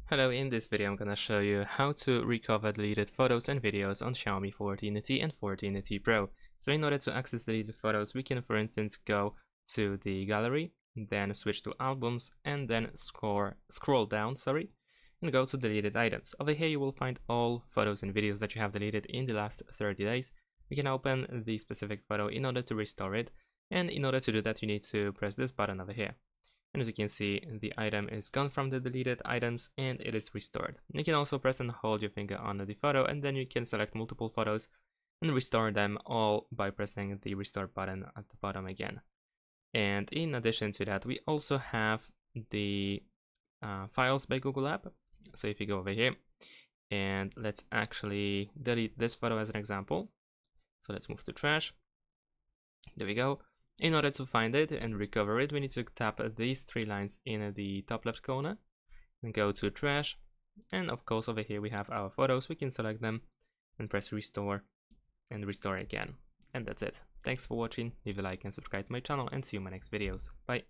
Hello, in this video I'm gonna show you how to recover deleted photos and videos on Xiaomi 14T and 14T Pro. So in order to access deleted photos, we can for instance go to the gallery, then switch to albums, and then scroll down, and go to deleted items. Over here you will find all photos and videos that you have deleted in the last 30 days. We can open the specific photo in order to restore it, and in order to do that you need to press this button over here. And as you can see, the item is gone from the deleted items and it is restored. You can also press and hold your finger on the photo, and then you can select multiple photos and restore them all by pressing the restore button at the bottom again. And in addition to that, we also have the files by Google app. So if you go over here and let's actually delete this photo as an example. So let's move to trash. There we go. In order to find it and recover it, we need to tap these three lines in the top left corner and go to trash. And of course over here we have our photos. We can select them and press restore and restore again. And that's it. Thanks for watching. Leave a like and subscribe to my channel, and see you in my next videos. Bye.